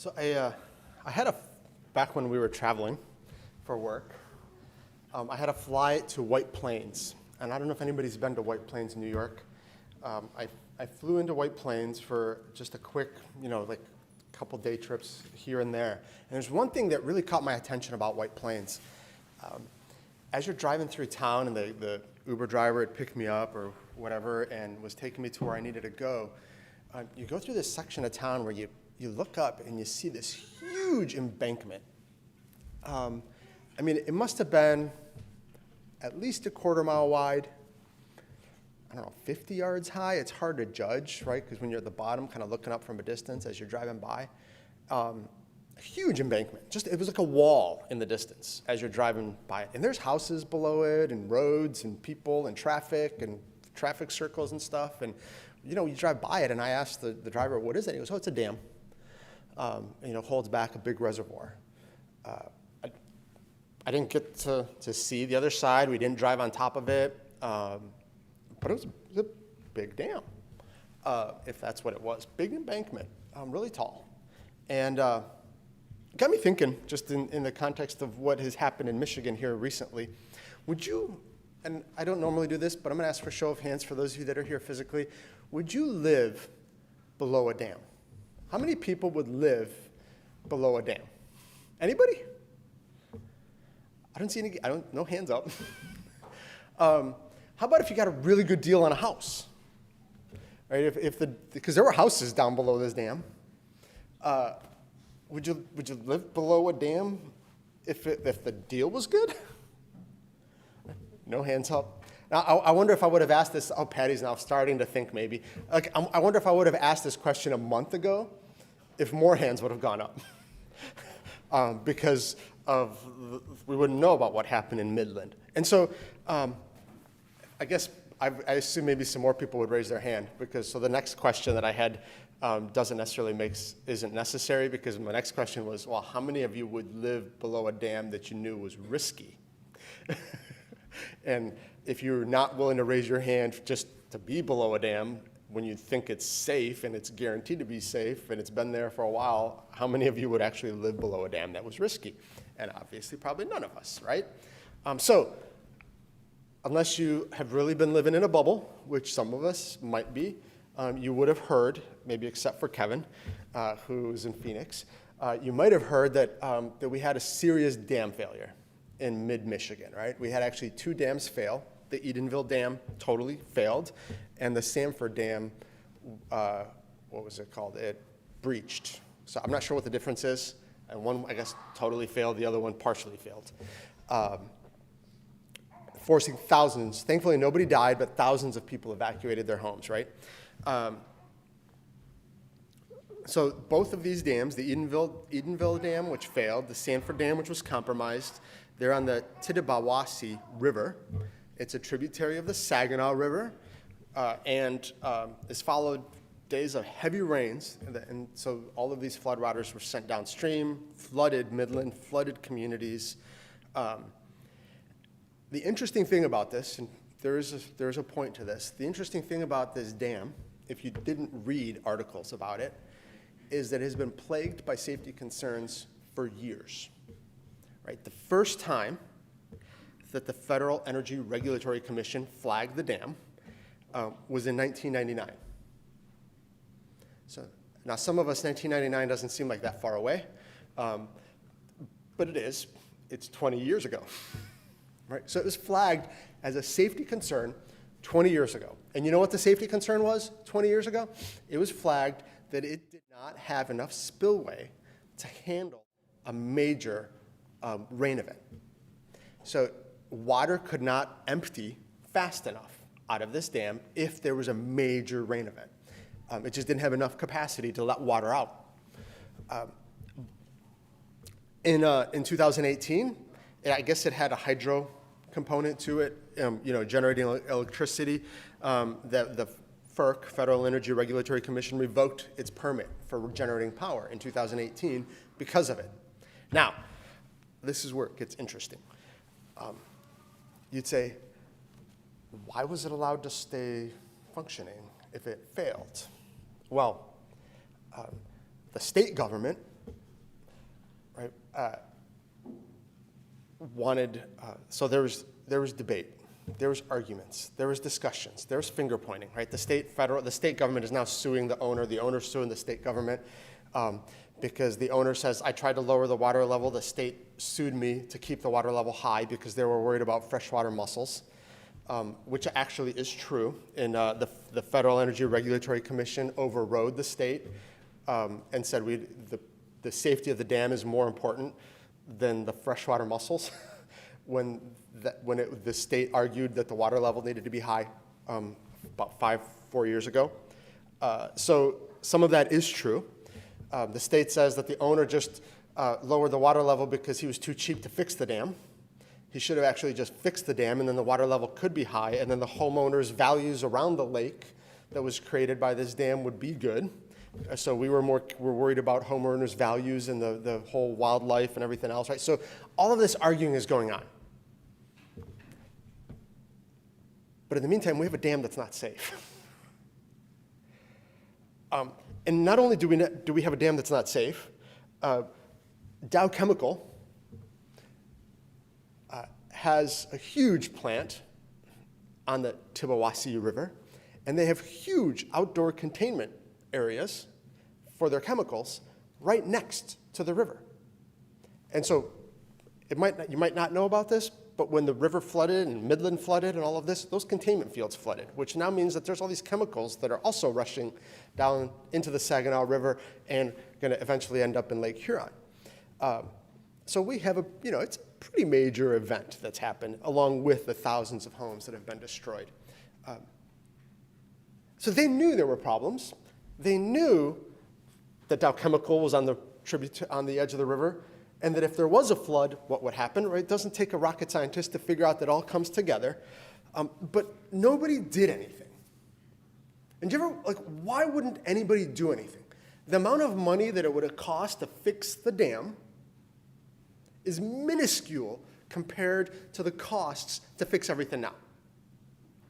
So I had back when we were traveling for work, I had a flight to White Plains. And I don't know if anybody's been to White Plains, New York. I flew into White Plains for just a quick, like couple day trips here and there. And there's one thing that really caught my attention about White Plains. As you're driving through town and the Uber driver had picked me up or whatever and was taking me to where I needed to go, you go through this section of town where you look up and you see this huge embankment. It must have been at least a quarter mile wide, 50 yards high. It's hard to judge, right? Because when you're at the bottom, kind of looking up from a distance as you're driving by. A huge embankment. It was like a wall in the distance as you're driving by it. And there's houses below it and roads and people and traffic circles and stuff. And, you drive by it and I asked the driver, what is it? He goes, it's a dam. Holds back a big reservoir. I didn't get to see the other side. We didn't drive on top of it. But it was a big dam, if that's what it was. Big embankment, really tall. And got me thinking, just in the context of what has happened in Michigan here recently, would you, and I don't normally do this, but I'm going to ask for a show of hands for those of you that are here physically, would you live below a dam? How many people would live below a dam? Anybody? I don't see any, no hands up. How about if you got a really good deal on a house? Right? Because there were houses down below this dam. Would you live below a dam if the deal was good? No hands up. Now, I wonder if I would have asked this. Oh, Patty's now starting to think maybe. I wonder if I would have asked this question a month ago, if more hands would have gone up. Because we wouldn't know about what happened in Midland. And so I guess I assume maybe some more people would raise their hand, because so the next question that I had isn't necessary, because my next question was, well, how many of you would live below a dam that you knew was risky? And if you're not willing to raise your hand just to be below a dam when you think it's safe and it's guaranteed to be safe and it's been there for a while, how many of you would actually live below a dam that was risky? And obviously probably none of us, right? So unless you have really been living in a bubble, which some of us might be, you would have heard, maybe except for Kevin, who's in Phoenix, you might have heard that we had a serious dam failure in mid-Michigan, right? We had actually 2 dams fail. The Edenville Dam totally failed, and the Sanford Dam, what was it called? It breached. So I'm not sure what the difference is. And one, I guess, totally failed. The other one partially failed. Forcing thousands, thankfully nobody died, but thousands of people evacuated their homes, right? So both of these dams, the Edenville Dam, which failed, the Sanford Dam, which was compromised, they're on the Tittabawassee River. It's a tributary of the Saginaw River, and it's followed days of heavy rains, and so all of these flood waters were sent downstream, flooded Midland, flooded communities. The interesting thing about this, and there is a point to this, the interesting thing about this dam, if you didn't read articles about it, is that it has been plagued by safety concerns for years. Right? The first time that the Federal Energy Regulatory Commission flagged the dam was in 1999. So now some of us, 1999 doesn't seem like that far away, but it is. It's 20 years ago. Right? So it was flagged as a safety concern 20 years ago. And you know what the safety concern was 20 years ago? It was flagged that it did not have enough spillway to handle a major rain event. So water could not empty fast enough out of this dam if there was a major rain event. It just didn't have enough capacity to let water out. In 2018, I guess it had a hydro component to it, generating electricity. The FERC, Federal Energy Regulatory Commission, revoked its permit for generating power in 2018 because of it. Now, this is where it gets interesting. You'd say, why was it allowed to stay functioning if it failed? Well, the state government right, wanted, so there was debate, there was arguments, there was discussions, there was finger pointing, right? The state government is now suing the owner's suing the state government, because the owner says, I tried to lower the water level, the state sued me to keep the water level high because they were worried about freshwater mussels, which actually is true. And the Federal Energy Regulatory Commission overrode the state and said the safety of the dam is more important than the freshwater mussels when the state argued that the water level needed to be high about 4 years ago. So some of that is true. The state says that the owner just lowered the water level because he was too cheap to fix the dam. He should have actually just fixed the dam, and then the water level could be high, and then the homeowners' values around the lake that was created by this dam would be good. So we're worried about homeowners' values and the whole wildlife and everything else, right? So all of this arguing is going on. But in the meantime, we have a dam that's not safe. And not only do we have a dam that's not safe, Dow Chemical has a huge plant on the Tibbawasee River, and they have huge outdoor containment areas for their chemicals right next to the river. And so you might not know about this, but when the river flooded and Midland flooded and all of this, those containment fields flooded, which now means that there's all these chemicals that are also rushing down into the Saginaw River and going to eventually end up in Lake Huron. So we have it's a pretty major event that's happened, along with the thousands of homes that have been destroyed. So they knew there were problems. They knew that Dow Chemical was on the edge of the river, and that if there was a flood, what would happen, right? It doesn't take a rocket scientist to figure out that all comes together. But nobody did anything. And why wouldn't anybody do anything? The amount of money that it would have cost to fix the dam is minuscule compared to the costs to fix everything now.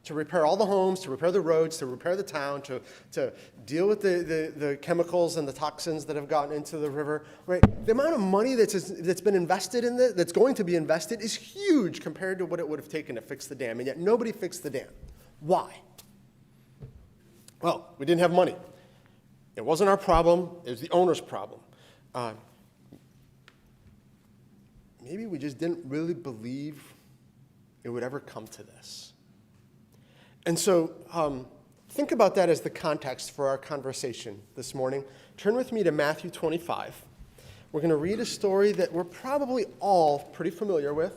To repair all the homes, to repair the roads, to repair the town, to deal with the chemicals and the toxins that have gotten into the river, right? The amount of money that's been invested in this, that's going to be invested, is huge compared to what it would have taken to fix the dam, and yet nobody fixed the dam. Why? Well, we didn't have money. It wasn't our problem, it was the owner's problem. Maybe we just didn't really believe it would ever come to this. And so think about that as the context for our conversation this morning. Turn with me to Matthew 25. We're going to read a story that we're probably all pretty familiar with.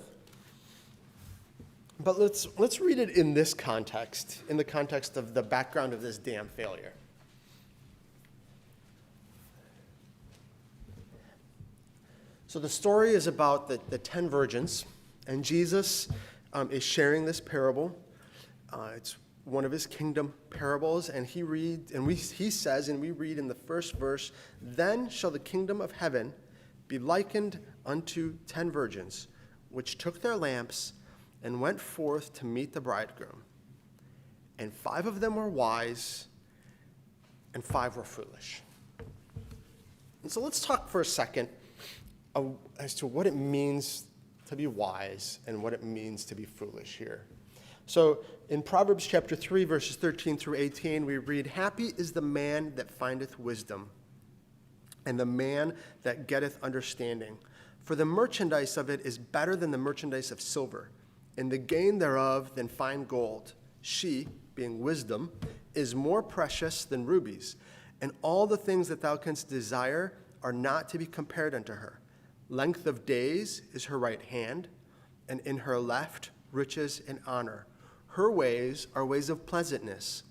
But let's read it in this context, in the context of the background of this dam failure. So the story is about the 10 virgins, and Jesus is sharing this parable. It's one of his kingdom parables, and he says, and we read in the first verse, "Then shall the kingdom of heaven be likened unto 10 virgins, which took their lamps and went forth to meet the bridegroom. And 5 of them were wise, and 5 were foolish." And so let's talk for a second as to what it means to be wise and what it means to be foolish here. So in Proverbs chapter 3, verses 13 through 18, we read, "Happy is the man that findeth wisdom, and the man that getteth understanding. For the merchandise of it is better than the merchandise of silver, and the gain thereof than fine gold. She," being wisdom, "is more precious than rubies, and all the things that thou canst desire are not to be compared unto her. Length of days is her right hand, and in her left riches and honor. Her ways are ways of pleasantness,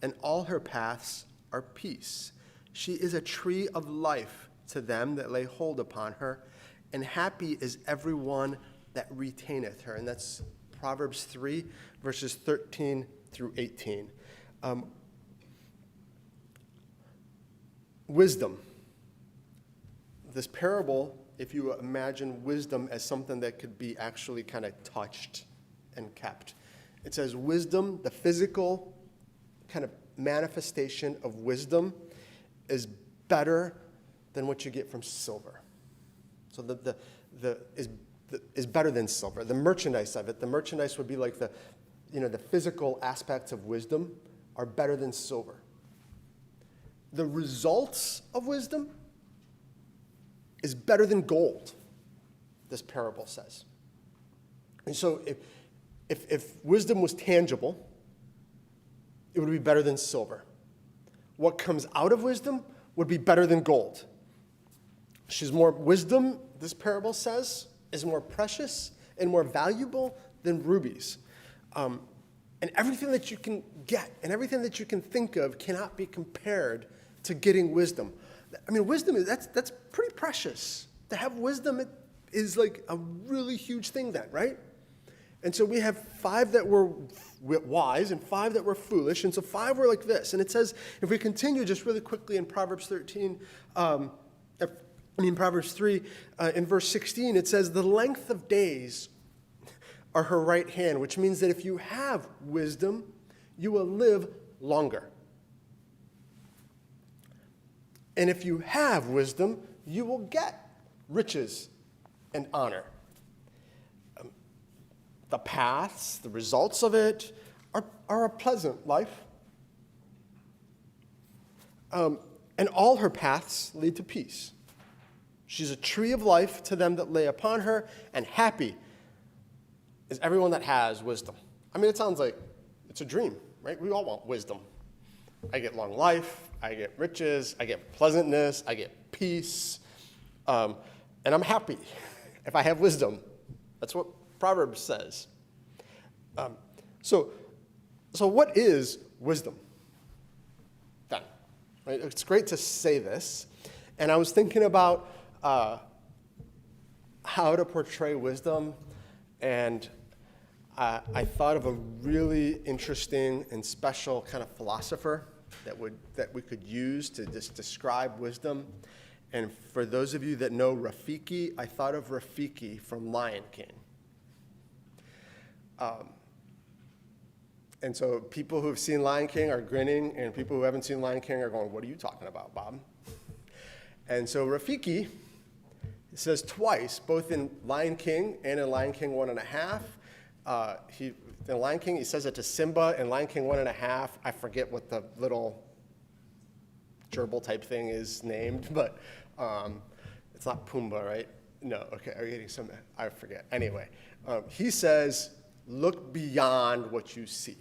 and all her paths are peace. She is a tree of life to them that lay hold upon her, and happy is every one that retaineth her." And that's Proverbs 3, verses 13 through 18. Wisdom. This parable, if you imagine wisdom as something that could be actually kind of touched and kept. It says wisdom, the physical kind of manifestation of wisdom, is better than what you get from silver. So is better than silver. The merchandise of it, the merchandise would be like the physical aspects of wisdom are better than silver. The results of wisdom is better than gold, this parable says. And so if wisdom was tangible, it would be better than silver. What comes out of wisdom would be better than gold. Wisdom, this parable says, is more precious and more valuable than rubies. And everything that you can get and everything that you can think of cannot be compared to getting wisdom. I mean, wisdom, that's pretty precious. To have wisdom is like a really huge thing then, right? And so we have 5 that were wise and 5 that were foolish. And so 5 were like this. And it says, if we continue just really quickly in Proverbs 3, in verse 16, it says, the length of days are her right hand, which means that if you have wisdom, you will live longer. And if you have wisdom, you will get riches and honor. The paths, the results of it are a pleasant life. And all her paths lead to peace. She's a tree of life to them that lay upon her, and happy is everyone that has wisdom. I mean, it sounds like it's a dream, right? We all want wisdom. I get long life, I get riches, I get pleasantness, I get peace, and I'm happy if I have wisdom. That's what Proverbs says. So what is wisdom then? Right? It's great to say this, and I was thinking about how to portray wisdom, and I thought of a really interesting and special kind of philosopher that we could use to just describe wisdom. And for those of you that know Rafiki, I thought of Rafiki from Lion King. And so people who have seen Lion King are grinning, and people who haven't seen Lion King are going, what are you talking about, Bob? And so Rafiki, it says twice, both in Lion King and in Lion King 1.5. In Lion King, he says it to Simba. In Lion King 1.5, I forget what the little gerbil type thing is named, but it's not Pumbaa, right? No, okay, are you getting some? I forget. Anyway, he says, look beyond what you see.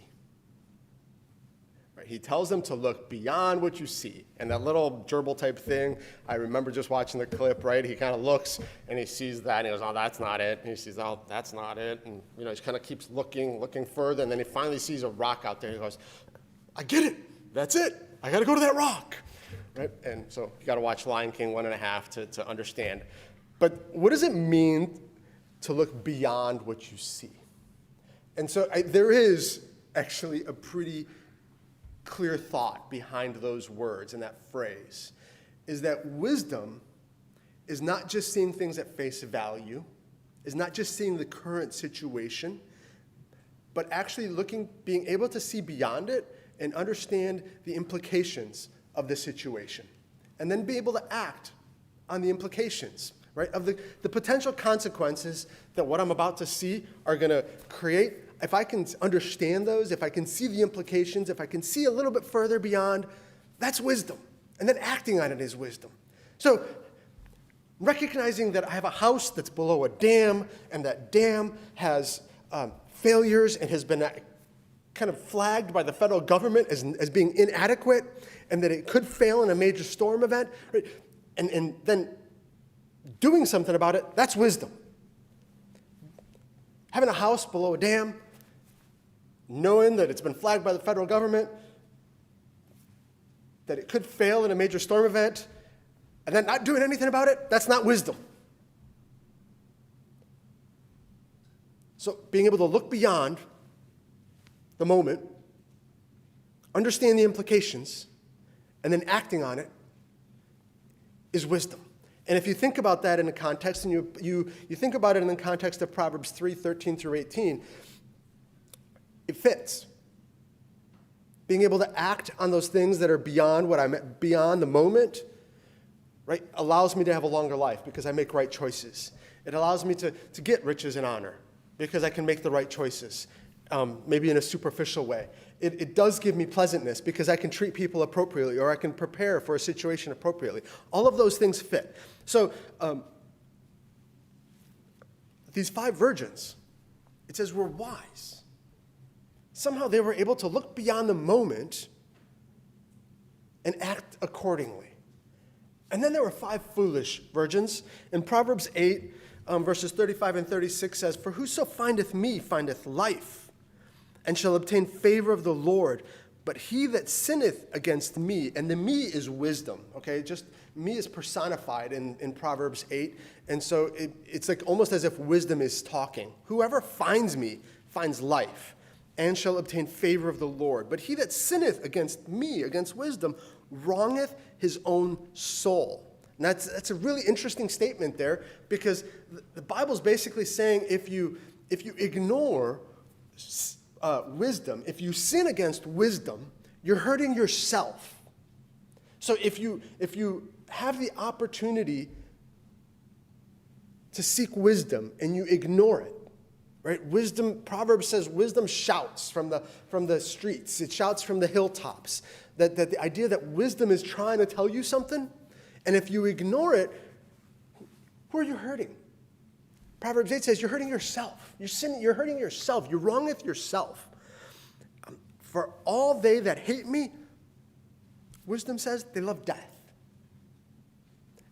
Right? He tells them to look beyond what you see. And that little gerbil type thing, I remember just watching the clip, right? He kind of looks and he sees that and he goes, oh, that's not it. And he sees, oh, that's not it. And, he kind of keeps looking further. And then he finally sees a rock out there. He goes, I get it. That's it. I got to go to that rock. Right? And so you got to watch Lion King 1.5 to understand. But what does it mean to look beyond what you see? And so there is actually a pretty clear thought behind those words and that phrase, is that wisdom is not just seeing things at face value, is not just seeing the current situation, but actually being able to see beyond it and understand the implications of the situation, and then be able to act on the implications, right, of the potential consequences that what I'm about to see are going to create. If I can understand those, if I can see the implications, if I can see a little bit further beyond, that's wisdom. And then acting on it is wisdom. So recognizing that I have a house that's below a dam, and that dam has failures and has been kind of flagged by the federal government as being inadequate, and that it could fail in a major storm event, right? And then doing something about it, that's wisdom. Having a house below a dam, knowing that it's been flagged by the federal government, that it could fail in a major storm event, and then not doing anything about it, that's not wisdom. So being able to look beyond the moment, understand the implications, and then acting on it is wisdom. And if you think about that in a context, and you think about it in the context of Proverbs 3:13 through 18, it fits. Being able to act on those things that are beyond the moment, right? Allows me to have a longer life because I make right choices. It allows me to get riches and honor because I can make the right choices, maybe in a superficial way. It does give me pleasantness because I can treat people appropriately or I can prepare for a situation appropriately. All of those things fit. So these 5 virgins, it says, were wise. Somehow they were able to look beyond the moment and act accordingly. And then there were 5 foolish virgins. In Proverbs 8, verses 35 and 36 says, "For whoso findeth me findeth life, and shall obtain favor of the Lord. But he that sinneth against me," and the me is wisdom, okay? Just me is personified in Proverbs 8. And so it's like almost as if wisdom is talking. "Whoever finds me finds life, and shall obtain favor of the Lord. But he that sinneth against me," against wisdom, "wrongeth his own soul." And that's a really interesting statement there, because the Bible's basically saying if you ignore wisdom, if you sin against wisdom, you're hurting yourself. So if you have the opportunity to seek wisdom and you ignore it, right? Wisdom, Proverbs says, wisdom shouts from the streets. It shouts from the hilltops. That the idea that wisdom is trying to tell you something, and if you ignore it, who are you hurting? Proverbs 8 says you're hurting yourself. You're hurting yourself. You wrongeth yourself. "For all they that hate me," wisdom says, "they love death."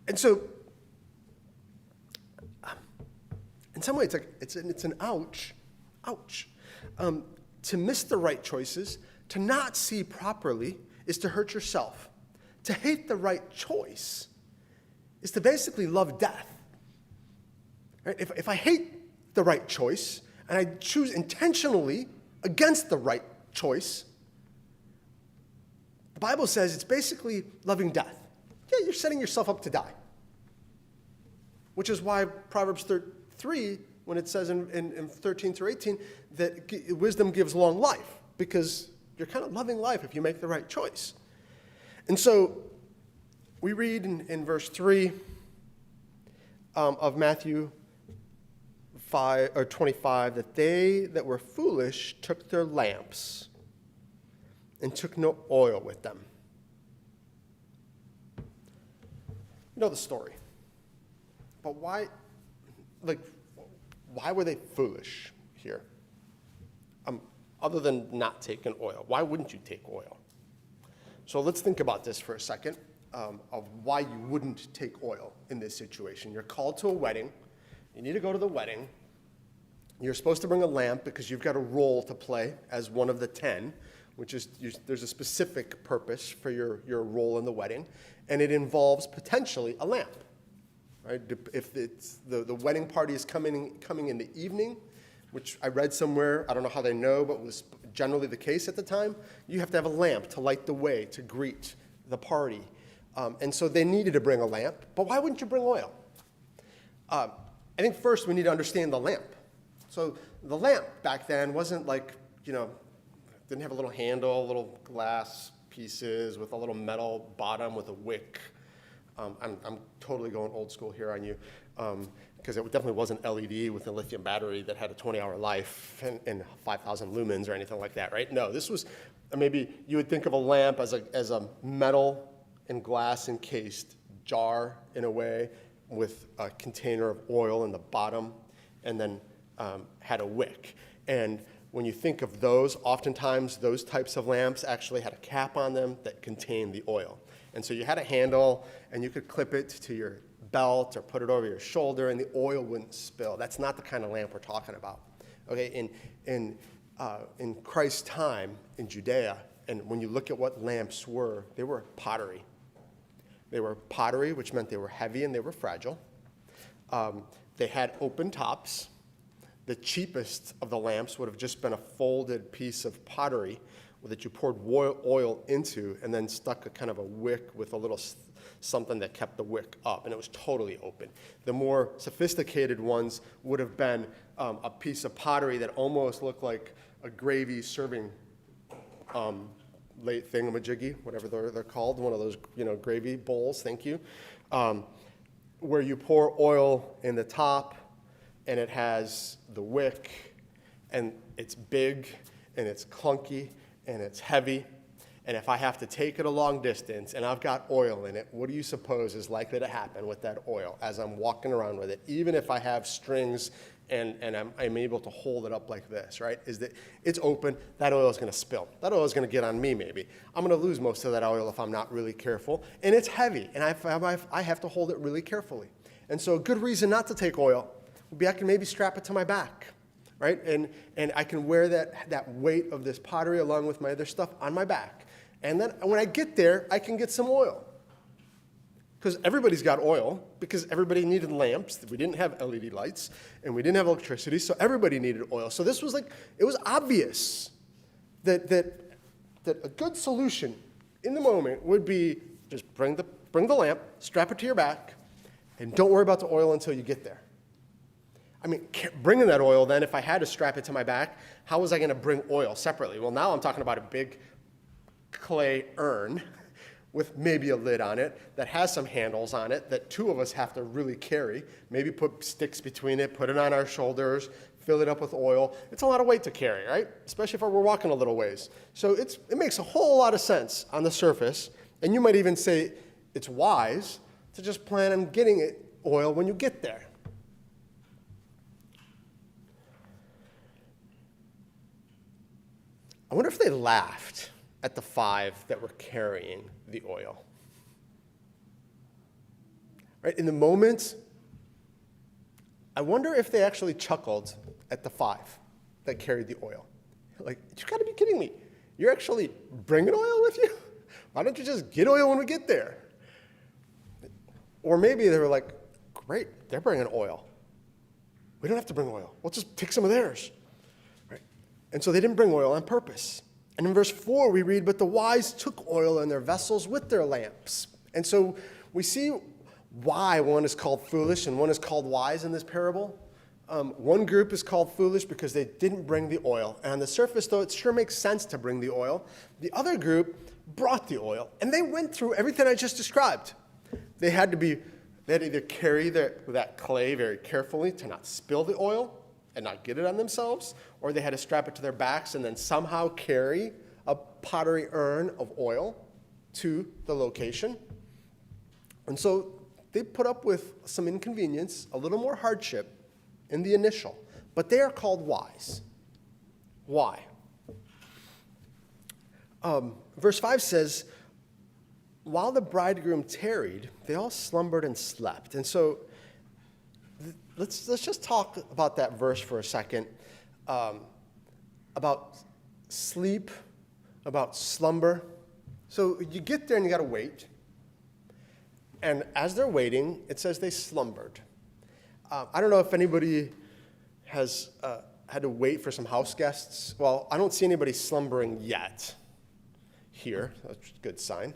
And so, in some ways, it's an ouch. To miss the right choices, to not see properly, is to hurt yourself. To hate the right choice is to basically love death. Right? If I hate the right choice and I choose intentionally against the right choice, the Bible says it's basically loving death. Yeah, you're setting yourself up to die. Which is why Proverbs 3, when it says in 13 through 18, that wisdom gives long life, because you're kind of loving life if you make the right choice. And so we read in verse 3 of Matthew 25 that they that were foolish took their lamps and took no oil with them. You know the story. But why were they foolish here? Other than not taking oil. Why wouldn't you take oil? So let's think about this for a second, of why you wouldn't take oil in this situation. You're called to a wedding. You need to go to the wedding. You're supposed to bring a lamp because you've got a role to play as one of the 10, which is there's a specific purpose for your role in the wedding, and it involves potentially a lamp. Right? If it's the wedding party is coming in the evening, which I read somewhere, I don't know how they know, but was generally the case at the time, you have to have a lamp to light the way to greet the party. And so they needed to bring a lamp, but why wouldn't you bring oil? I think first we need to understand the lamp. So the lamp back then wasn't like, didn't have a little handle, little glass pieces with a little metal bottom with a wick. I'm totally going old school here on you, because it definitely wasn't LED with a lithium battery that had a 20-hour life and 5,000 lumens or anything like that, right? No, this was, maybe you would think of a lamp as a metal and glass encased jar in a way with a container of oil in the bottom, and then had a wick. And when you think of those, oftentimes those types of lamps actually had a cap on them that contained the oil. And so you had a handle, and you could clip it to your belt or put it over your shoulder, and the oil wouldn't spill. That's not the kind of lamp we're talking about. Okay, in Christ's time in Judea, and when you look at what lamps were, they were pottery. They were pottery, which meant they were heavy and they were fragile. They had open tops. The cheapest of the lamps would have just been a folded piece of pottery that you poured oil into and then stuck a kind of a wick with a little something that kept the wick up, and it was totally open. The more sophisticated ones would have been a piece of pottery that almost looked like a gravy serving late thingamajiggy, whatever they're called, one of those, gravy bowls, thank you, where you pour oil in the top, and it has the wick, and it's big, and it's clunky, and it's heavy. And if I have to take it a long distance and I've got oil in it, what do you suppose is likely to happen with that oil as I'm walking around with it? Even if I have strings and I'm able to hold it up like this, right? Is that it's open, that oil is going to spill. That oil is going to get on me maybe. I'm going to lose most of that oil if I'm not really careful. And it's heavy, and I have to hold it really carefully. And so a good reason not to take oil would be I can maybe strap it to my back, right? And I can wear that weight of this pottery along with my other stuff on my back. And then when I get there, I can get some oil. Because everybody's got oil, because everybody needed lamps. We didn't have LED lights, and we didn't have electricity, so everybody needed oil. So this was it was obvious that a good solution in the moment would be just bring the lamp, strap it to your back, and don't worry about the oil until you get there. I mean, bringing that oil then, if I had to strap it to my back, how was I going to bring oil separately? Well, now I'm talking about a big clay urn with maybe a lid on it that has some handles on it that two of us have to really carry, maybe put sticks between it, put it on our shoulders, fill it up with oil. It's a lot of weight to carry, right? Especially if we're walking a little ways. So it makes a whole lot of sense on the surface, and you might even say it's wise to just plan on getting oil when you get there. I wonder if they laughed at the 5 that were carrying the oil. Right? In the moment, I wonder if they actually chuckled at the 5 that carried the oil. Like, you gotta be kidding me. You're actually bringing oil with you? Why don't you just get oil when we get there? Or maybe they were like, great, they're bringing oil. We don't have to bring oil. We'll just take some of theirs. Right? And so they didn't bring oil on purpose. And in verse 4, we read, but the wise took oil in their vessels with their lamps. And so we see why one is called foolish and one is called wise in this parable. One group is called foolish because they didn't bring the oil. And on the surface, though, it sure makes sense to bring the oil. The other group brought the oil, and they went through everything I just described. They had either carry that clay very carefully to not spill the oil and not get it on themselves, or they had to strap it to their backs and then somehow carry a pottery urn of oil to the location. And so they put up with some inconvenience, a little more hardship in the initial, but they are called wise. Why? Verse 5 says, while the bridegroom tarried, they all slumbered and slept. And so let's just talk about that verse for a second, about sleep, about slumber. So you get there and you got to wait. And as they're waiting, it says they slumbered. I don't know if anybody has had to wait for some house guests. Well, I don't see anybody slumbering yet here. That's a good sign.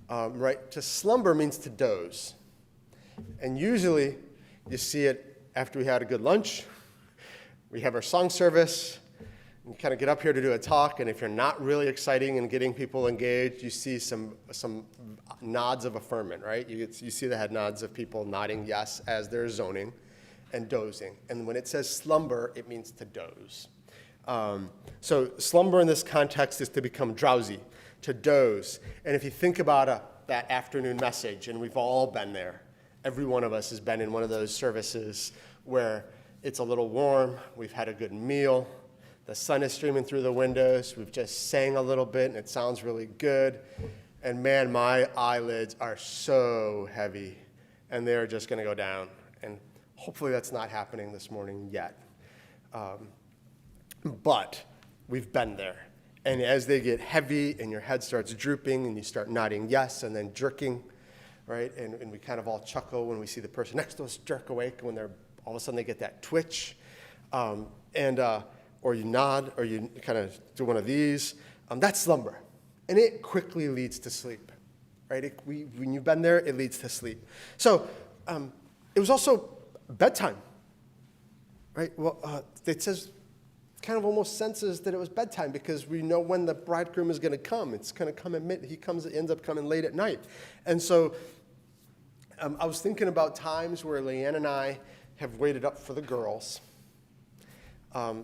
Right? To slumber means to doze. And usually you see it after we had a good lunch. We have our song service. You kind of get up here to do a talk, and if you're not really exciting and getting people engaged, you see some nods of affirmation, right? You see the head nods of people nodding yes as they're zoning and dozing. And when it says slumber, it means to doze. So slumber in this context is to become drowsy, to doze. And if you think about that afternoon message, and we've all been there, every one of us has been in one of those services where it's a little warm, we've had a good meal, the sun is streaming through the windows, we've just sang a little bit, and it sounds really good. And man, my eyelids are so heavy, and they're just going to go down. And hopefully that's not happening this morning yet. But we've been there. And as they get heavy and your head starts drooping and you start nodding yes and then jerking, right? And we kind of all chuckle when we see the person next to us jerk awake when they're all of a sudden they get that twitch. Or you nod or you kind of do one of these. That's slumber. And it quickly leads to sleep, right? When you've been there, it leads to sleep. So it was also bedtime, right? Well, it says kind of almost senses that it was bedtime because we know when the bridegroom is going to come. It's going to come ends up coming late at night. And so I was thinking about times where Leanne and I have waited up for the girls.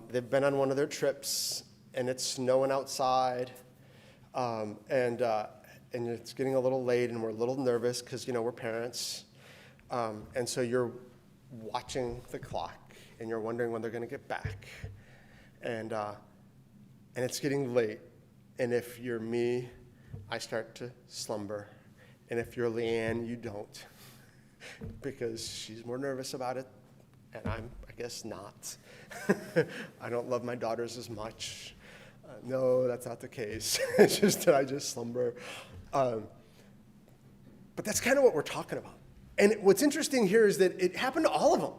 They've been on one of their trips, and it's snowing outside, and it's getting a little late, and we're a little nervous because, we're parents. And so you're watching the clock, and you're wondering when they're going to get back. And it's getting late. And if you're me, I start to slumber. And if you're Leanne, you don't. Because she's more nervous about it, and I'm, I guess, not. I don't love my daughters as much. No, that's not the case. It's just that I just slumber. But that's kind of what we're talking about. And what's interesting here is that it happened to all of them.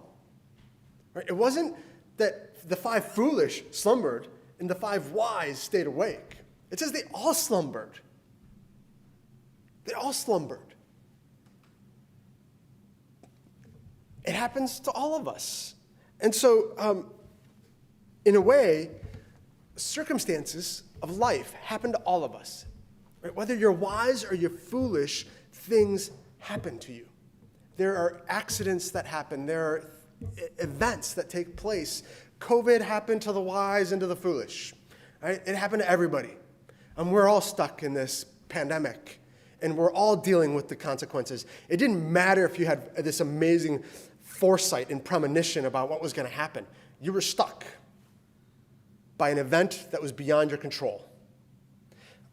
Right? It wasn't that the 5 foolish slumbered and the 5 wise stayed awake. It says they all slumbered. They all slumbered. It happens to all of us. And so, in a way, circumstances of life happen to all of us. Right? Whether you're wise or you're foolish, things happen to you. There are accidents that happen. There are events that take place. COVID happened to the wise and to the foolish. Right? It happened to everybody. And we're all stuck in this pandemic. And we're all dealing with the consequences. It didn't matter if you had this amazing foresight and premonition about what was going to happen. You were stuck by an event that was beyond your control.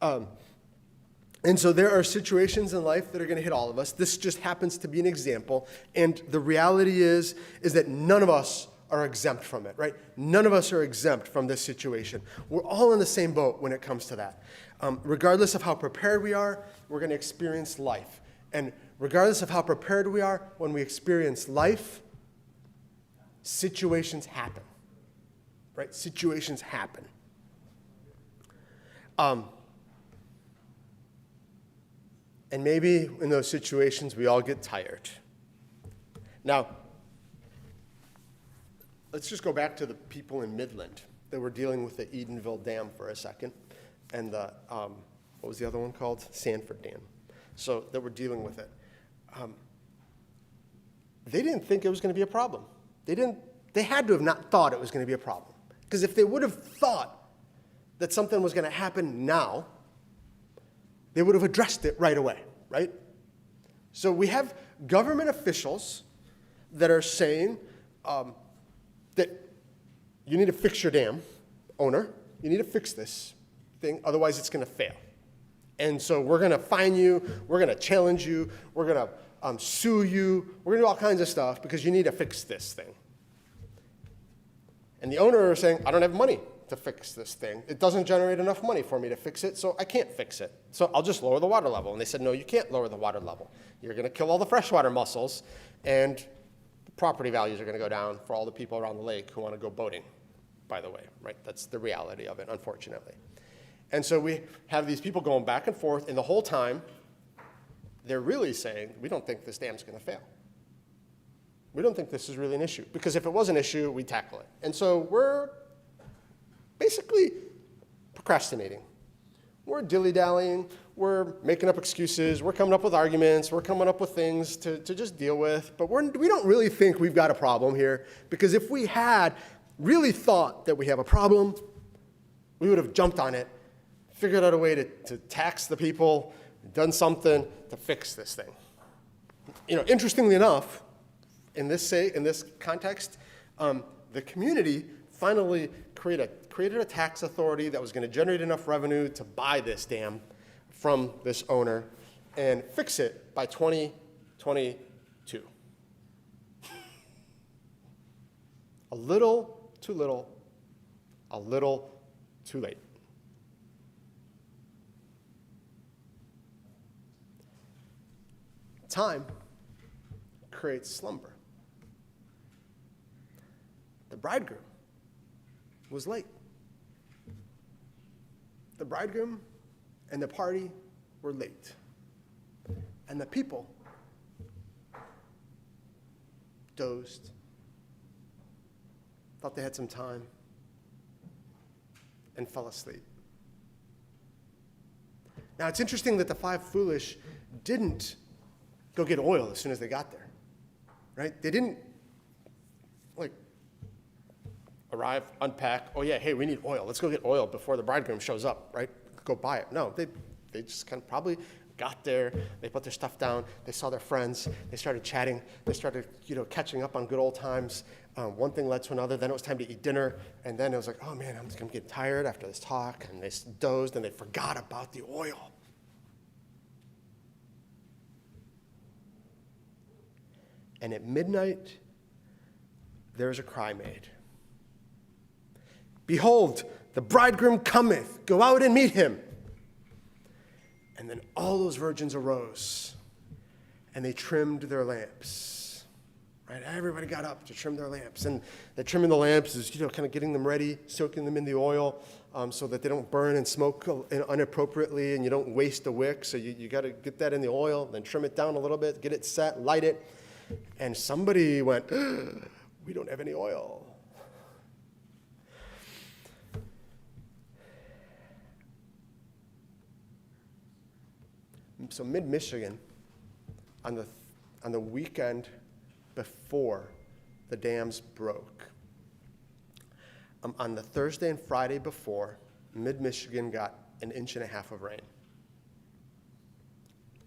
And so there are situations in life that are going to hit all of us. This just happens to be an example. And the reality is that none of us are exempt from it, right? None of us are exempt from this situation. We're all in the same boat when it comes to that. Regardless of how prepared we are, we're going to experience life. And regardless of how prepared we are, when we experience life, situations happen, right? Situations happen. And maybe in those situations, we all get tired. Now, let's just go back to the people in Midland that were dealing with the Edenville Dam for a second. And the, what was the other one called? Sanford Dam. So that were dealing with it. They didn't think it was going to be a problem. They had to have not thought it was going to be a problem. Because if they would have thought that something was going to happen now, they would have addressed it right away, right? So we have government officials that are saying that you need to fix your dam, owner. You need to fix this thing, otherwise it's going to fail. And so we're going to fine you, we're going to challenge you, we're going to sue you, we're going to do all kinds of stuff because you need to fix this thing. And the owner is saying, I don't have money to fix this thing. It doesn't generate enough money for me to fix it, so I can't fix it. So I'll just lower the water level. And they said, no, you can't lower the water level. You're going to kill all the freshwater mussels, and the property values are going to go down for all the people around the lake who want to go boating, by the way, right? That's the reality of it, unfortunately. And so we have these people going back and forth, and the whole time, they're really saying, we don't think this dam's going to fail. We don't think this is really an issue, because if it was an issue, we'd tackle it. And so we're basically procrastinating. We're dilly-dallying. We're making up excuses. We're coming up with arguments. We're coming up with things to just deal with. But we don't really think we've got a problem here, because if we had really thought that we have a problem, we would have jumped on it, figured out a way to tax the people, done something to fix this thing. Interestingly enough, in this context, the community finally created a tax authority that was going to generate enough revenue to buy this dam from this owner and fix it by 2022. A little too little, a little too late. Time creates slumber. The bridegroom was late. The bridegroom and the party were late. And the people dozed, thought they had some time, and fell asleep. Now, it's interesting that the 5 foolish didn't go get oil as soon as they got there, right? They didn't, arrive, unpack, oh yeah, hey, we need oil. Let's go get oil before the bridegroom shows up, right? Go buy it. No, they just kind of probably got there, they put their stuff down, they saw their friends, they started chatting, they started, catching up on good old times. One thing led to another, then it was time to eat dinner, and then it was like, oh man, I'm getting tired after this talk, and they dozed, and they forgot about the oil. And at midnight, there is a cry made. Behold, the bridegroom cometh, go out and meet him. And then all those virgins arose, and they trimmed their lamps. Right? Everybody got up to trim their lamps. And the trimming the lamps is, kind of getting them ready, soaking them in the oil, so that they don't burn and smoke inappropriately, and you don't waste the wick. So you got to get that in the oil, then trim it down a little bit, get it set, light it. And somebody went, we don't have any oil. So mid-Michigan, on the weekend before the dams broke, on the Thursday and Friday before, mid-Michigan got 1.5 inches of rain.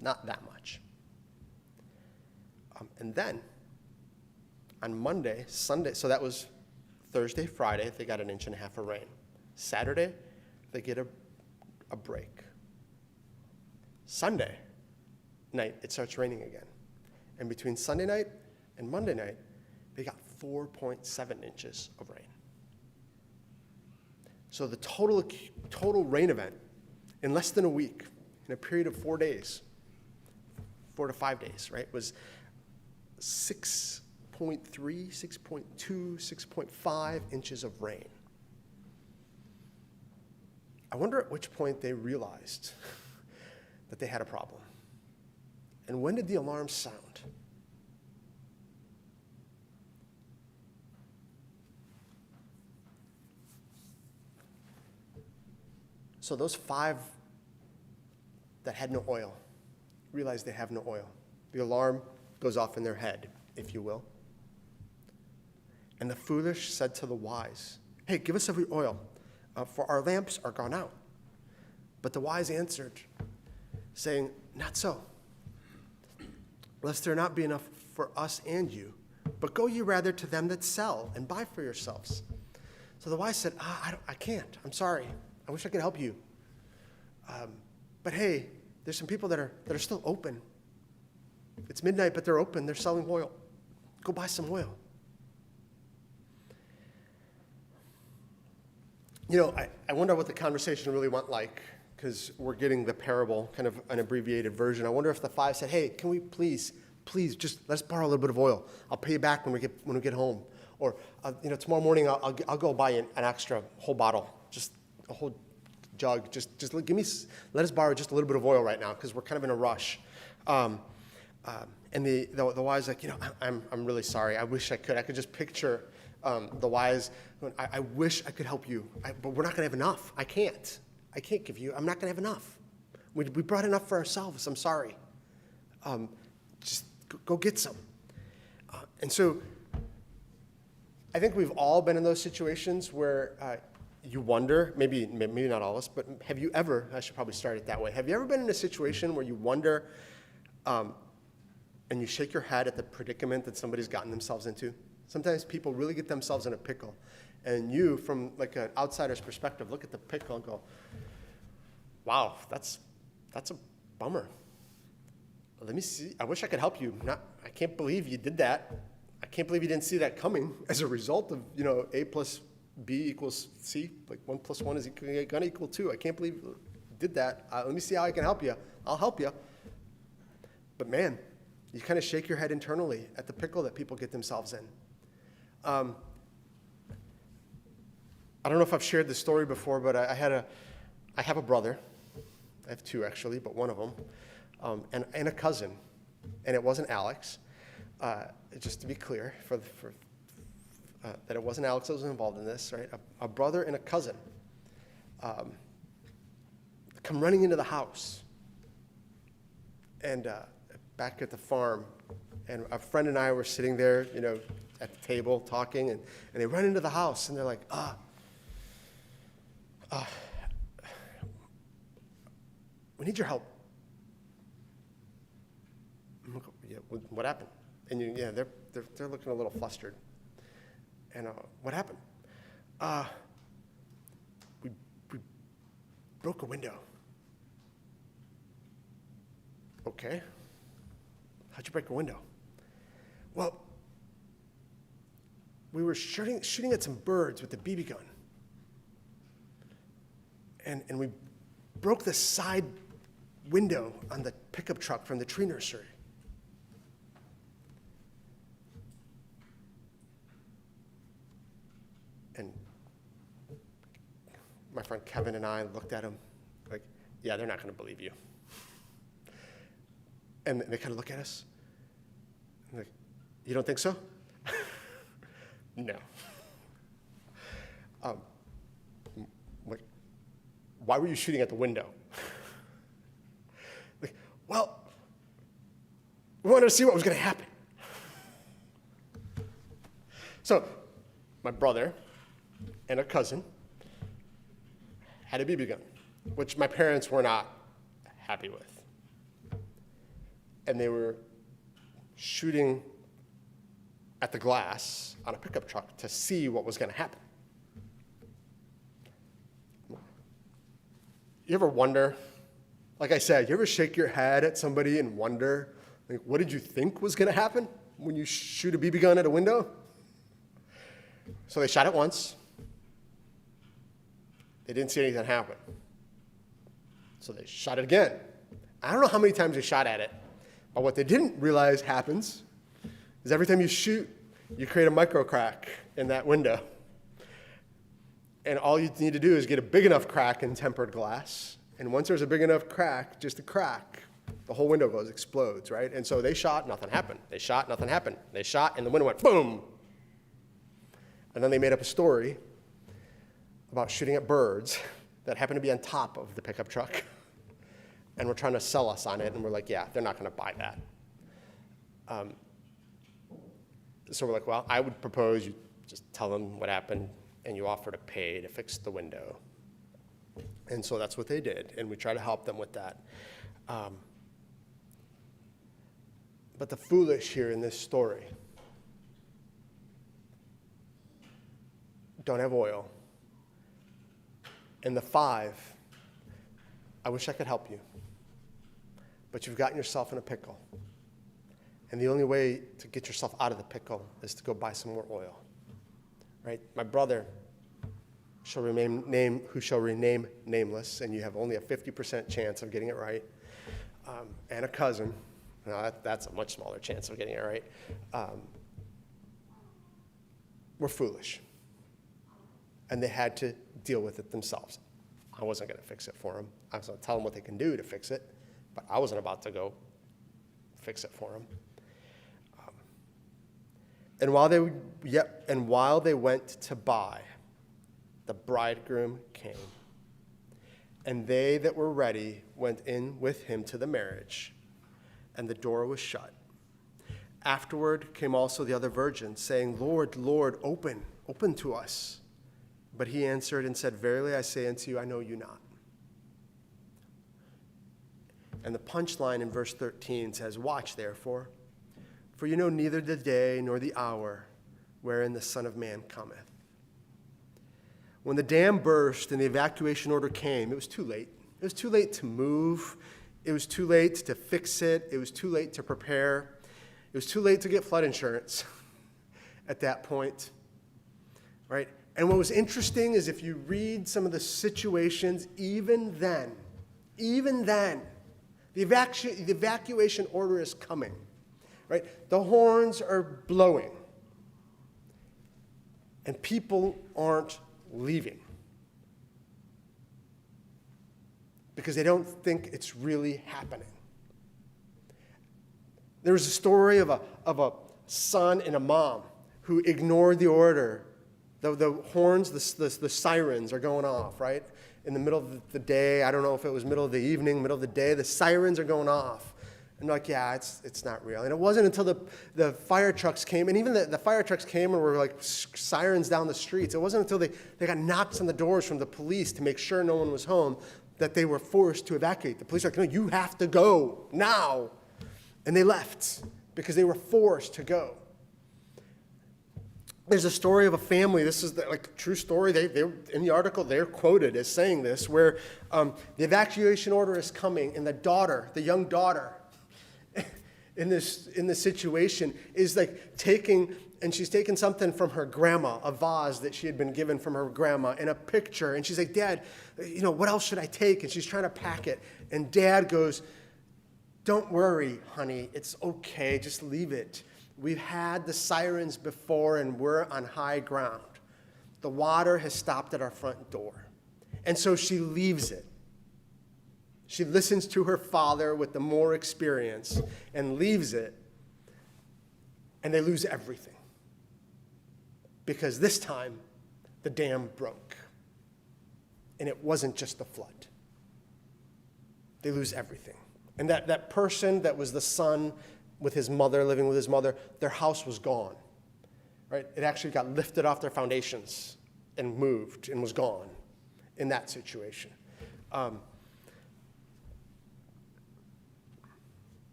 Not that much. And then, on Monday, Sunday, so that was Thursday, Friday, they got 1.5 inches of rain. Saturday, they get a break. Sunday night, it starts raining again. And between Sunday night and Monday night, they got 4.7 inches of rain. So the total rain event in less than a week, in a period of 4 days, 4 to 5 days, right, was 6.3, 6.2, 6.5 inches of rain. I wonder at which point they realized that they had a problem. And when did the alarm sound? So those 5 that had no oil realize they have no oil. The alarm goes off in their head, if you will. And the foolish said to the wise, hey, give us every oil, for our lamps are gone out. But the wise answered, saying, not so, lest there not be enough for us and you, but go ye rather to them that sell and buy for yourselves. So the wise said, I can't, I'm sorry, I wish I could help you. But hey, there's some people that are still open. It's midnight, but they're open, they're selling oil. Go buy some oil. I wonder what the conversation really went like, because we're getting the parable, kind of an abbreviated version. I wonder if the 5 said, hey, can we please, just let's borrow a little bit of oil. I'll pay you back when we get home. Or, tomorrow morning I'll go buy an extra whole bottle, just a whole jug. Just let us borrow just a little bit of oil right now, because we're kind of in a rush. And the wise like, I'm really sorry. I wish I could. I could just picture the wise going, I wish I could help you, but we're not going to have enough. I can't give you. I'm not going to have enough. We brought enough for ourselves. I'm sorry. Just go get some. And so I think we've all been in those situations where you wonder, maybe not all of us, but have you ever, I should probably start it that way, have you ever been in a situation where you wonder and you shake your head at the predicament that somebody's gotten themselves into? Sometimes people really get themselves in a pickle, and you, from like an outsider's perspective, look at the pickle and go, wow, that's a bummer. Let me see. I wish I could help you. I can't believe you did that. I can't believe you didn't see that coming as a result of, A plus B equals C. Like 1 plus 1 is going to equal 2. I can't believe you did that. Let me see how I can help you. I'll help you. But man, you kind of shake your head internally at the pickle that people get themselves in. I don't know if I've shared this story before, but I have a brother. I have 2 actually, but one of them, and a cousin, and it wasn't Alex. Just to be clear, that it wasn't Alex that was involved in this, right? A brother and a cousin. come running into the house. And back at the farm, and a friend and I were sitting there, at the table talking, and they run into the house, and they're like, we need your help. I'm like, yeah, what happened? And they're looking a little flustered. And what happened? We broke a window. Okay. How'd you break a window? Well, we were shooting at some birds with the BB gun. And we broke the side window on the pickup truck from the tree nursery. And my friend Kevin and I looked at him like, yeah, they're not going to believe you. And they kind of look at us. And like, you don't think so? No. Like, why were you shooting at the window? Like, well, we wanted to see what was going to happen. So, my brother and a cousin had a BB gun, which my parents were not happy with. And they were shooting at the glass on a pickup truck to see what was going to happen. You ever wonder, like I said, you ever shake your head at somebody and wonder, like, what did you think was going to happen when you shoot a BB gun at a window? So they shot it once. They didn't see anything happen. So they shot it again. I don't know how many times they shot at it, but what they didn't realize happens is every time you shoot, you create a micro crack in that window. And all you need to do is get a big enough crack in tempered glass. And once there's a big enough crack, just a crack, the whole window explodes, right? And so they shot, nothing happened. They shot, nothing happened. They shot, and the window went boom. And then they made up a story about shooting at birds that happened to be on top of the pickup truck. And we're trying to sell us on it, and we're like, yeah, they're not going to buy that. So we're like, well, I would propose you just tell them what happened, and you offer to pay to fix the window. And so that's what they did, and we try to help them with that. But the foolish here in this story don't have oil. And the 5, I wish I could help you, but you've gotten yourself in a pickle. And the only way to get yourself out of the pickle is to go buy some more oil, right? My brother who shall remain nameless, and you have only a 50% chance of getting it right, and a cousin, that's a much smaller chance of getting it right, were foolish. And they had to deal with it themselves. I wasn't going to fix it for them. I was going to tell them what they can do to fix it, but I wasn't about to go fix it for them. And while they went to buy, the bridegroom came. And they that were ready went in with him to the marriage, and the door was shut. Afterward came also the other virgins, saying, Lord, Lord, open to us. But he answered and said, Verily I say unto you, I know you not. And the punchline in verse 13 says, Watch therefore, for you know neither the day nor the hour wherein the Son of Man cometh. When the dam burst and the evacuation order came, it was too late. It was too late to move. It was too late to fix it. It was too late to prepare. It was too late to get flood insurance at that point, right? And what was interesting is if you read some of the situations, even then, the evacuation order is coming, right? The horns are blowing, and people aren't leaving because they don't think it's really happening. There was a story of a son and a mom who ignored the order. The horns, the sirens are going off, right? in the middle of the day. I don't know if it was middle of the evening, middle of the day. The sirens are going off. And they're like, yeah, it's not real. And it wasn't until the fire trucks came, and even the fire trucks came and were like sirens down the streets. It wasn't until they got knocks on the doors from the police to make sure no one was home that they were forced to evacuate. The police were like, no, you have to go now. And they left because they were forced to go. There's a story of a family. This is like a true story. They in the article, they're quoted as saying this, where the evacuation order is coming, and the young daughter, in this situation, is like she's taking something from her grandma, a vase that she had been given from her grandma, and a picture, and she's like, Dad, what else should I take? And she's trying to pack it, and Dad goes, don't worry, honey, it's okay, just leave it. We've had the sirens before, and we're on high ground. The water has stopped at our front door. And so she leaves it. She listens to her father with the more experience and leaves it, and they lose everything. Because this time, the dam broke. And it wasn't just the flood. They lose everything. And that person that was the son with his mother, living with his mother, their house was gone. Right? It actually got lifted off their foundations and moved and was gone in that situation.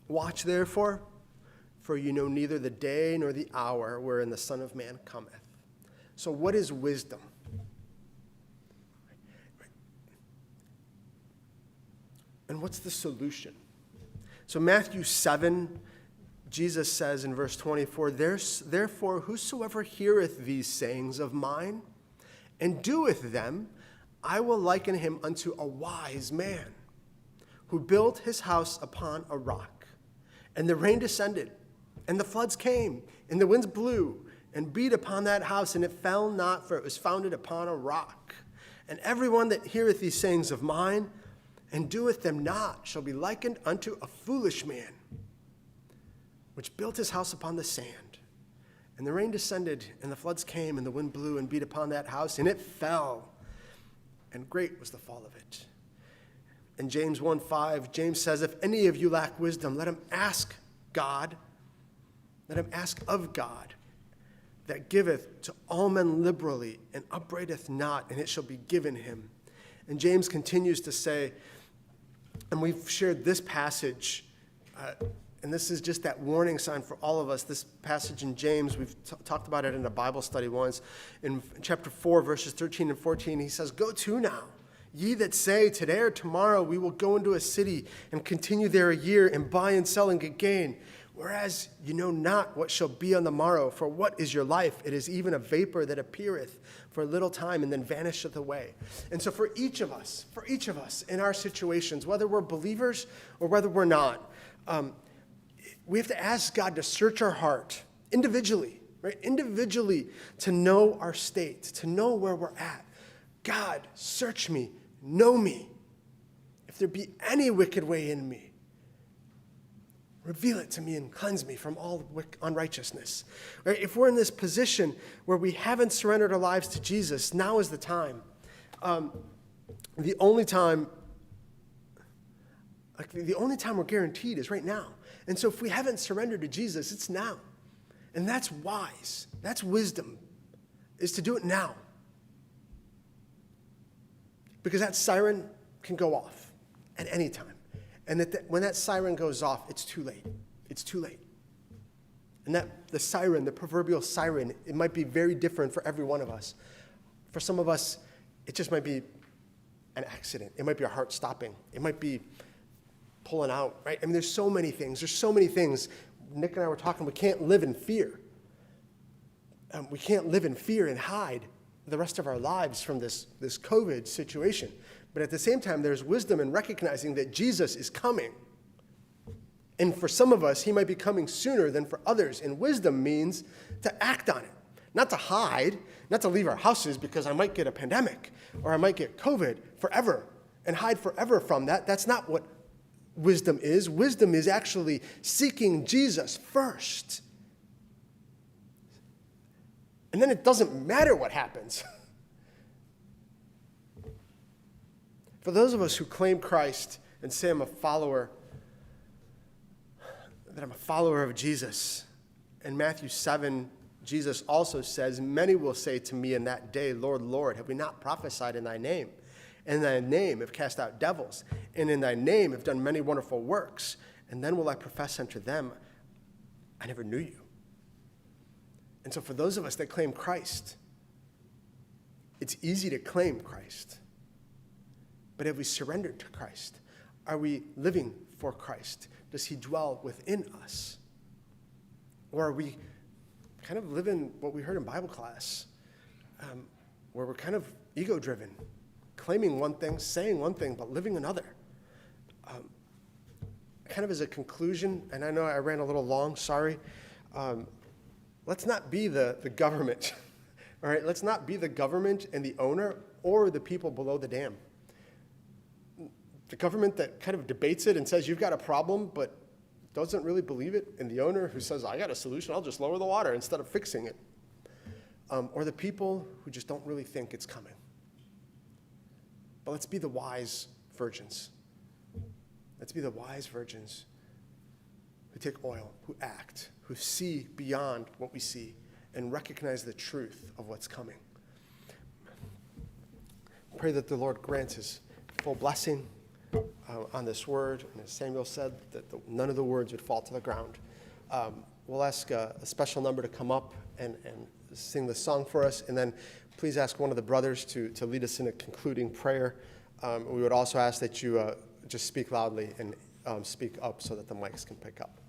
Watch therefore, for you know neither the day nor the hour wherein the Son of Man cometh. So what is wisdom? And what's the solution? So Matthew 7, Jesus says in verse 24, therefore whosoever heareth these sayings of mine and doeth them, I will liken him unto a wise man who built his house upon a rock. And the rain descended, and the floods came, and the winds blew, and beat upon that house, and it fell not, for it was founded upon a rock. And everyone that heareth these sayings of mine, and doeth them not, shall be likened unto a foolish man, which built his house upon the sand. And the rain descended, and the floods came, and the wind blew, and beat upon that house, and it fell. And great was the fall of it. In James 1:5, James says, if any of you lack wisdom, let him ask God. Let him ask of God, that giveth to all men liberally, and upbraideth not, and it shall be given him. And James continues to say, and we've shared this passage, and this is just that warning sign for all of us. This passage in James, we've talked about it in a Bible study once. In chapter 4, verses 13 and 14, he says, go to now, ye that say, today or tomorrow we will go into a city and continue there a year and buy and sell and get gain. Whereas you know not what shall be on the morrow, for what is your life? It is even a vapor that appeareth for a little time and then vanisheth away. And so for each of us in our situations, whether we're believers or whether we're not, we have to ask God to search our heart individually, right? Individually, to know our state, to know where we're at. God, search me, know me. If there be any wicked way in me, reveal it to me and cleanse me from all unrighteousness. Right? If we're in this position where we haven't surrendered our lives to Jesus, now is the time. The only time we're guaranteed is right now. And so if we haven't surrendered to Jesus, it's now. And that's wise. That's wisdom, is to do it now. Because that siren can go off at any time. And when that siren goes off, it's too late. It's too late. And the siren, the proverbial siren, it might be very different for every one of us. For some of us, it just might be an accident. It might be our heart stopping. It might be pulling out, right? I mean, there's so many things. There's so many things. Nick and I were talking, we can't live in fear. We can't live in fear and hide the rest of our lives from this COVID situation. But at the same time, there's wisdom in recognizing that Jesus is coming. And for some of us, he might be coming sooner than for others. And wisdom means to act on it, not to hide, not to leave our houses because I might get a pandemic or I might get COVID forever and hide forever from that. That's not what wisdom is. Wisdom is actually seeking Jesus first. And then it doesn't matter what happens. For those of us who claim Christ and say I'm a follower, that I'm a follower of Jesus, in Matthew 7, Jesus also says, many will say to me in that day, Lord, Lord, have we not prophesied in thy name? In thy name have cast out devils, and in thy name have done many wonderful works. And then will I profess unto them, I never knew you. And so for those of us that claim Christ, it's easy to claim Christ. But have we surrendered to Christ? Are we living for Christ? Does he dwell within us? Or are we kind of living what we heard in Bible class, where we're kind of ego-driven, claiming one thing, saying one thing, but living another? Kind of as a conclusion, and I know I ran a little long, sorry, let's not be the government, all right? Let's not be the government and the owner or the people below the dam. The government that kind of debates it and says, you've got a problem, but doesn't really believe it, and the owner who says, I got a solution, I'll just lower the water instead of fixing it. Or the people who just don't really think it's coming. But let's be the wise virgins. Let's be the wise virgins who take oil, who act, who see beyond what we see, and recognize the truth of what's coming. Pray that the Lord grants his full blessing on this word. And as Samuel said, that none of the words would fall to the ground. We'll ask a special number to come up and sing the song for us. And then please ask one of the brothers to lead us in a concluding prayer. We would also ask that you just speak loudly and speak up so that the mics can pick up.